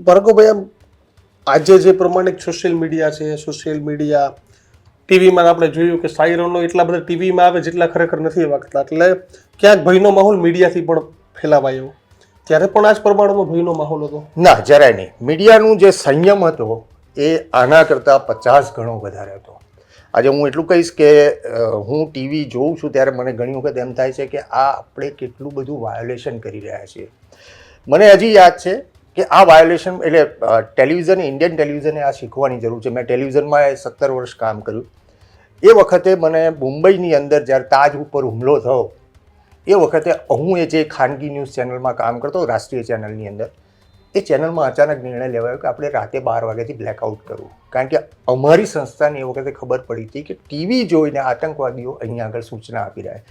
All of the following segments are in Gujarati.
ભાર્ગવભાઈ, આમ આજે જે પ્રમાણિક સોશિયલ મીડિયા ટીવીમાં આપણે જોયું કે સાયરનો એટલા બધા ટીવીમાં આવે જેટલા ખરેખર નથી વાગતા, એટલે ક્યાંક ભયનો માહોલ મીડિયાથી પણ ફેલાવાયો. ત્યારે પણ આ જ પ્રમાણમાં ભયનો માહોલ હતો? ના, જરાય નહીં. મીડિયાનું જે સંયમ હતો એ આના કરતાં 50 ગણો વધારે હતો. આજે હું એટલું કહીશ કે હું ટીવી જોઉં છું ત્યારે મને ઘણી વખત એમ થાય છે કે આ આપણે કેટલું બધું વાયોલેશન કરી રહ્યા છીએ. મને હજી યાદ છે કે આ વાયોલેશન એટલે ટેલિવિઝન, ઇન્ડિયન ટેલિવિઝને આ શીખવાની જરૂર છે. મેં ટેલિવિઝનમાં 17 વર્ષ કામ કર્યું. એ વખતે મને મુંબઈની અંદર જ્યારે તાજ ઉપર હુમલો થયો એ વખતે હું જે ખાનગી ન્યૂઝ ચેનલમાં કામ કરતો, રાષ્ટ્રીય ચેનલની અંદર, એ ચેનલમાં અચાનક નિર્ણય લેવાયો કે આપણે રાતે 12 વાગ્યાથી બ્લેકઆઉટ કરવું. કારણ કે અમારી સંસ્થાને એ વખતે ખબર પડી હતી કે ટીવી જોઈને આતંકવાદીઓ અહીંયા આગળ સૂચના આપી રહ્યા.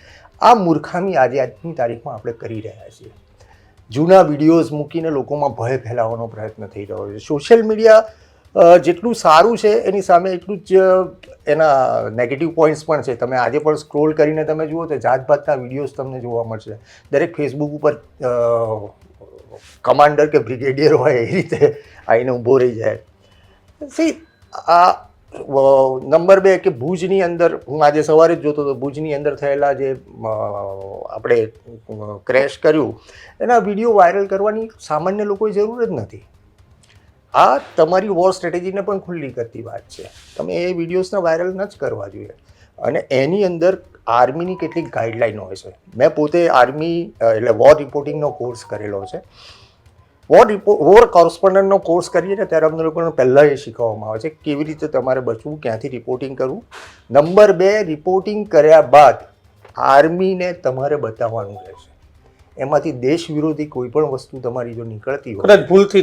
આ મૂર્ખામી આજની તારીખમાં આપણે કરી રહ્યા છીએ. જૂના વિડીયોઝ મૂકીને લોકોમાં ભય ફેલાવવાનો પ્રયત્ન થઈ રહ્યો છે. સોશિયલ મીડિયા જેટલું સારું છે એની સામે એટલું જ એના નેગેટિવ પોઈન્ટ્સ પણ છે. તમે આજે પણ સ્ક્રોલ કરીને તમે જુઓ તો જાતભાતના વિડીયોઝ તમને જોવા મળશે. દરેક ફેસબુક ઉપર કમાન્ડર કે બ્રિગેડિયર હોય એ રીતે આવીને ઊભો રહી જાય. આ નંબર 2 કે ભુજની અંદર, હું આજે સવારે જ જોતો હતો, ભુજની અંદર થયેલા જે આપણે ક્રેશ કર્યું એના વિડીયો વાયરલ કરવાની સામાન્ય લોકોએ જરૂર જ નથી. આ તમારી વોર સ્ટ્રેટેજીને પણ ખુલ્લી કરતી વાત છે. તમે એ વિડીયોઝને વાયરલ ન જ કરવા જોઈએ. અને એની અંદર આર્મીની કેટલીક ગાઈડલાઈનો હોય છે. મેં પોતે આર્મી એટલે વોર રિપોર્ટિંગનો કોર્સ કરેલો છે. વોર કોરસ્પોન્ડન્ટનો કોર્સ કરીએ ને ત્યારે અમને લોકોને પહેલાં એ શીખવવામાં આવે છે કે કેવી રીતે તમારે બચવું, ક્યાંથી રિપોર્ટિંગ કરવું. નંબર 2, રિપોર્ટિંગ કર્યા બાદ આર્મીને તમારે બતાવવાનું રહેશે. એમાંથી દેશ વિરોધી કોઈ પણ વસ્તુ તમારી જો નીકળતી હોય, ભૂલથી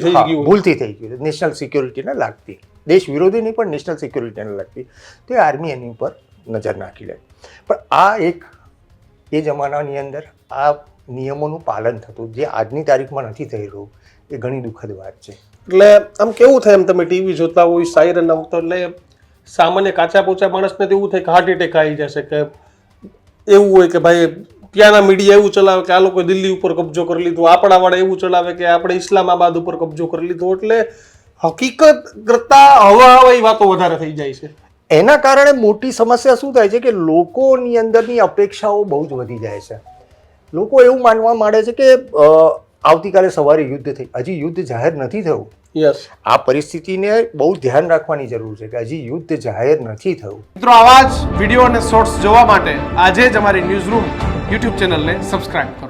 થઈ ગયું, નેશનલ સિક્યોરિટીને લાગતી, દેશ વિરોધી નહીં પણ નેશનલ સિક્યોરિટીને લાગતી, તો એ આર્મી એની ઉપર નજર નાખી લે. પણ આ એ જમાનાની અંદર આ નિયમોનું પાલન થતું, જે આજની તારીખમાં નથી થઈ રહ્યું, એ ઘણી દુઃખદ વાત છે. એટલે આમ કેવું થાય, એમ તમે ટીવી જોતા હોય, સાયરન આવતો, એટલે સામાન્ય કાચા પોચા માણસને તો એવું થાય કે હાર્ટ એટેક આવી જશે, કે એવું હોય કે ભાઈ ત્યાંના મીડિયા એવું ચલાવે કે આ લોકો દિલ્હી ઉપર કબજો કરી લીધો, આપણા વાળા એવું ચલાવે કે આપણે ઇસ્લામાબાદ ઉપર કબજો કરી લીધો. એટલે હકીકત કરતા હવાઈ વાતો વધારે થઈ જાય છે. એના કારણે મોટી સમસ્યા શું થાય છે કે લોકોની અંદરની અપેક્ષાઓ બહુ જ વધી જાય છે. લોકો એવું માનવા માંડે છે કે આવતીકાલે સવારે યુદ્ધ થઈ, હજી યુદ્ધ જાહેર નથી થયું. આ પરિસ્થિતિને બહુ ધ્યાન રાખવાની જરૂર છે કે હજી યુદ્ધ જાહેર નથી થયું. મિત્રો, આવા જ વિડીયો અને શોર્ટ્સ જોવા માટે આજે જ અમારી ન્યૂઝ રૂમ યુટ્યુબ ચેનલને સબસ્ક્રાઇબ કરો.